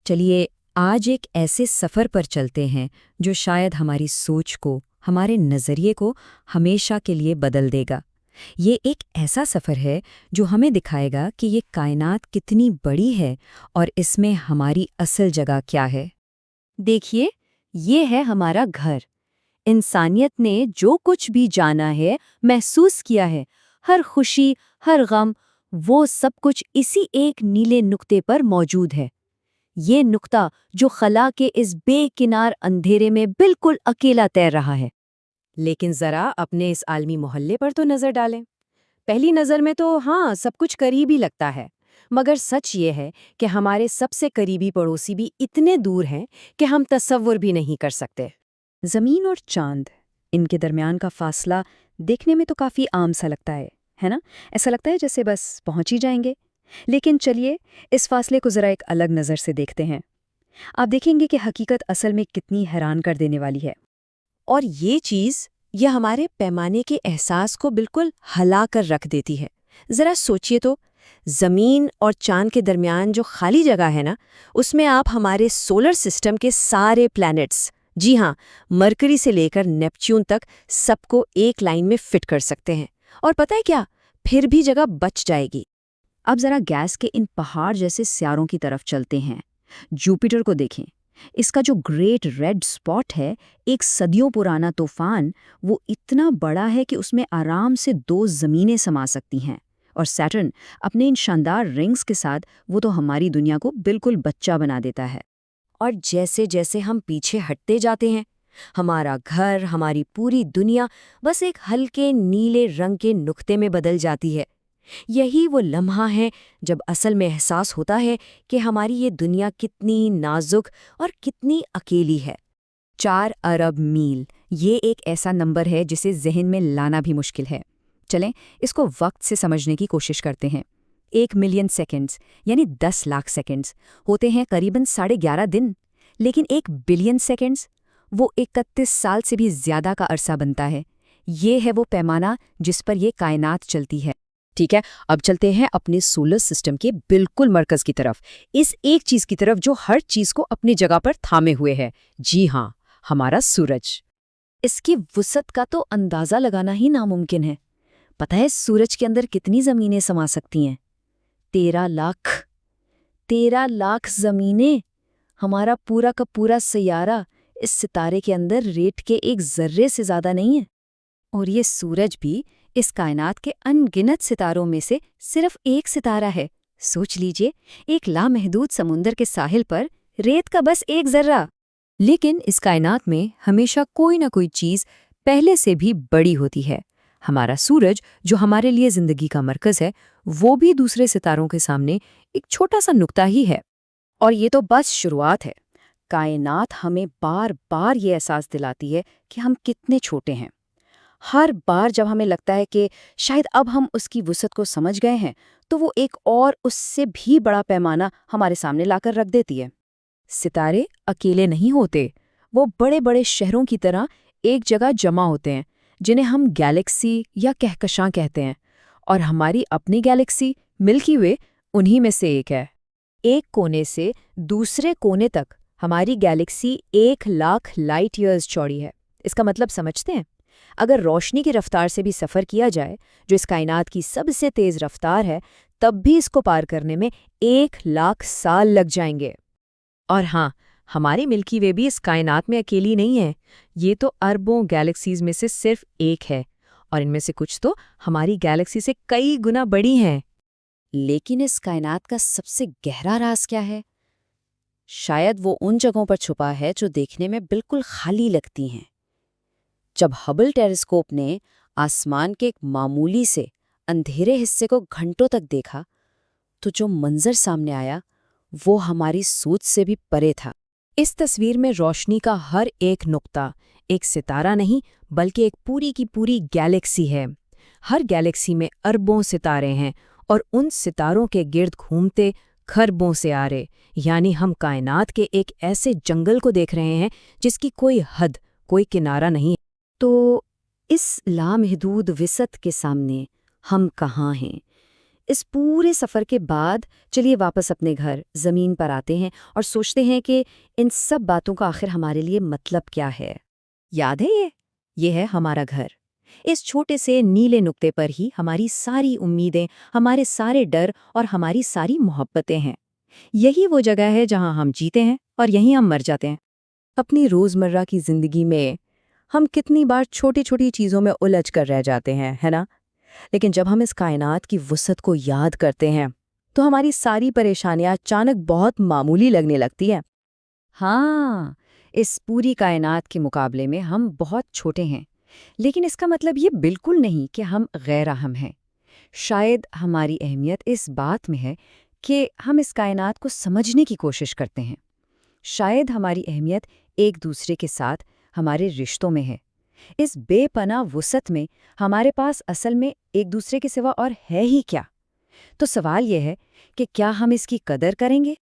چلیے آج ایک ایسے سفر پر چلتے ہیں جو شاید ہماری سوچ کو، ہمارے نظریے کو ہمیشہ کے لیے بدل دے گا۔ یہ ایک ایسا سفر ہے جو ہمیں دکھائے گا کہ یہ کائنات کتنی بڑی ہے اور اس میں ہماری اصل جگہ کیا ہے۔ دیکھیے، یہ ہے ہمارا گھر۔ انسانیت نے جو کچھ بھی جانا ہے، محسوس کیا ہے، ہر خوشی، ہر غم، وہ سب کچھ اسی ایک نیلے نقطے پر موجود ہے۔ یہ نقطہ جو خلا کے اس بے کنار اندھیرے میں بالکل اکیلا تیر رہا ہے۔ لیکن ذرا اپنے اس عالمی محلے پر تو نظر ڈالیں۔ پہلی نظر میں تو ہاں سب کچھ قریبی لگتا ہے، مگر سچ یہ ہے کہ ہمارے سب سے قریبی پڑوسی بھی اتنے دور ہیں کہ ہم تصور بھی نہیں کر سکتے۔ زمین اور چاند، ان کے درمیان کا فاصلہ دیکھنے میں تو کافی عام سا لگتا ہے نا؟ ایسا لگتا ہے جیسے بس پہنچ ہی جائیں گے۔ لیکن چلیے اس فاصلے کو ذرا ایک الگ نظر سے دیکھتے ہیں۔ آپ دیکھیں گے کہ حقیقت اصل میں کتنی حیران کر دینے والی ہے۔ اور یہ ہمارے پیمانے کے احساس کو بالکل ہلا کر رکھ دیتی ہے۔ ذرا سوچئے تو، زمین اور چاند کے درمیان جو خالی جگہ ہے نا، اس میں آپ ہمارے سولر سسٹم کے سارے پلانٹس، جی ہاں، مرکری سے لے کر نیپچون تک، سب کو ایک لائن میں فٹ کر سکتے ہیں۔ اور پتہ ہے کیا؟ پھر بھی جگہ بچ جائے گی۔ اب ذرا گیس کے ان پہاڑ جیسے سیاروں کی طرف چلتے ہیں۔ جوپیٹر کو دیکھیں، اس کا جو گریٹ ریڈ سپاٹ ہے، ایک صدیوں پرانا طوفان، وہ اتنا بڑا ہے کہ اس میں آرام سے 2 زمینیں سما سکتی ہیں۔ اور سیٹرن اپنے ان شاندار رنگز کے ساتھ، وہ تو ہماری دنیا کو بالکل بچہ بنا دیتا ہے۔ اور جیسے جیسے ہم پیچھے ہٹتے جاتے ہیں، ہمارا گھر، ہماری پوری دنیا بس ایک ہلکے نیلے رنگ کے نقطے میں بدل جاتی ہے۔ یہی وہ لمحہ ہے جب اصل میں احساس ہوتا ہے کہ ہماری یہ دنیا کتنی نازک اور کتنی اکیلی ہے۔ 4 ارب میل، یہ ایک ایسا نمبر ہے جسے ذہن میں لانا بھی مشکل ہے۔ چلیں اس کو وقت سے سمجھنے کی کوشش کرتے ہیں۔ 1 ملین سیکنڈز یعنی 10 لاکھ سیکنڈز ہوتے ہیں قریباً 11.5 دن، لیکن 1 بلین سیکنڈز وہ 31 سال سے بھی زیادہ کا عرصہ بنتا ہے۔ یہ ہے وہ پیمانہ جس پر یہ کائنات چلتی ہے۔ ٹھیک ہے، اب چلتے ہیں اپنے سولر سسٹم کے بالکل مرکز کی طرف، اس ایک چیز کی طرف جو ہر چیز کو اپنی جگہ پر تھامے ہوئے ہے۔ جی ہاں، ہمارا سورج۔ اس کی وسعت کا تو اندازہ لگانا ہی ناممکن ہے۔ پتہ ہے سورج کے اندر کتنی زمینیں سما سکتی ہیں؟ 13 لاکھ۔ 13 لاکھ زمینیں! ہمارا پورا کا پورا سیارہ اس ستارے کے اندر ریت کے ایک ذرے سے زیادہ نہیں ہے۔ اور یہ سورج بھی اس کائنات کے ان گنت ستاروں میں سے صرف ایک ستارہ ہے۔ سوچ لیجئے، ایک لامحدود سمندر کے ساحل پر ریت کا بس ایک ذرہ۔ لیکن اس کائنات میں ہمیشہ کوئی نہ کوئی چیز پہلے سے بھی بڑی ہوتی ہے۔ ہمارا سورج جو ہمارے لیے زندگی کا مرکز ہے، وہ بھی دوسرے ستاروں کے سامنے ایک چھوٹا سا نقطہ ہی ہے۔ اور یہ تو بس شروعات ہے۔ کائنات ہمیں بار بار یہ احساس دلاتی ہے کہ ہم کتنے چھوٹے ہیں۔ ہر بار جب ہمیں لگتا ہے کہ شاید اب ہم اس کی وسعت کو سمجھ گئے ہیں، تو وہ ایک اور اس سے بھی بڑا پیمانہ ہمارے سامنے لا کر رکھ دیتی ہے۔ ستارے اکیلے نہیں ہوتے، وہ بڑے بڑے شہروں کی طرح ایک جگہ جمع ہوتے ہیں، جنہیں ہم گیلیکسی یا کہکشاں کہتے ہیں۔ اور ہماری اپنی گیلیکسی ملکی وے انہی میں سے ایک ہے۔ ایک کونے سے دوسرے کونے تک ہماری گیلیکسی 1 لاکھ لائٹ ایئرز چوڑی ہے۔ اس کا مطلب سمجھتے ہیں؟ اگر روشنی کی رفتار سے بھی سفر کیا جائے، جو اس کائنات کی سب سے تیز رفتار ہے، تب بھی اس کو پار کرنے میں 1 لاکھ سال لگ جائیں گے۔ اور ہاں، ہماری ملکی وے بھی اس کائنات میں اکیلی نہیں ہے۔ یہ تو اربوں گیلیکسیز میں سے صرف ایک ہے، اور ان میں سے کچھ تو ہماری گیلیکسی سے کئی گنا بڑی ہیں۔ لیکن اس کائنات کا سب سے گہرا راز کیا ہے؟ شاید وہ ان جگہوں پر چھپا ہے جو دیکھنے میں بالکل خالی لگتی ہیں۔ جب ہبل ٹیلیسکوپ نے آسمان کے ایک معمولی سے اندھیرے حصے کو گھنٹوں تک دیکھا، تو جو منظر سامنے آیا وہ ہماری سوچ سے بھی پرے تھا۔ اس تصویر میں روشنی کا ہر ایک نقطہ ایک ستارہ نہیں بلکہ ایک پوری کی پوری گیلیکسی ہے۔ ہر گیلیکسی میں اربوں ستارے ہیں، اور ان ستاروں کے گرد گھومتے کھربوں سیارے، یعنی ہم کائنات کے ایک ایسے جنگل کو دیکھ رہے ہیں جس کی کوئی حد، کوئی کنارہ نہیں۔ تو اس لامحدود وسعت کے سامنے ہم کہاں ہیں؟ اس پورے سفر کے بعد چلیے واپس اپنے گھر زمین پر آتے ہیں اور سوچتے ہیں کہ ان سب باتوں کا آخر ہمارے لیے مطلب کیا ہے۔ یاد ہے یہ ہے ہمارا گھر۔ اس چھوٹے سے نیلے نقطے پر ہی ہماری ساری امیدیں، ہمارے سارے ڈر اور ہماری ساری محبتیں ہیں۔ یہی وہ جگہ ہے جہاں ہم جیتے ہیں اور یہیں ہم مر جاتے ہیں۔ اپنی روزمرہ کی زندگی میں ہم کتنی بار چھوٹی چھوٹی چیزوں میں الجھ کر رہ جاتے ہیں، ہے نا؟ لیکن جب ہم اس کائنات کی وسعت کو یاد کرتے ہیں تو ہماری ساری پریشانیاں اچانک بہت معمولی لگنے لگتی ہیں۔ ہاں، اس پوری کائنات کے مقابلے میں ہم بہت چھوٹے ہیں، لیکن اس کا مطلب یہ بالکل نہیں کہ ہم غیر اہم ہیں۔ شاید ہماری اہمیت اس بات میں ہے کہ ہم اس کائنات کو سمجھنے کی کوشش کرتے ہیں۔ شاید ہماری اہمیت ایک دوسرے کے ساتھ ہمارے رشتوں میں ہے۔ اس بے پناہ وسعت میں ہمارے پاس اصل میں ایک دوسرے کے سوا اور ہے ہی کیا؟ تو سوال یہ ہے کہ کیا ہم اس کی قدر کریں گے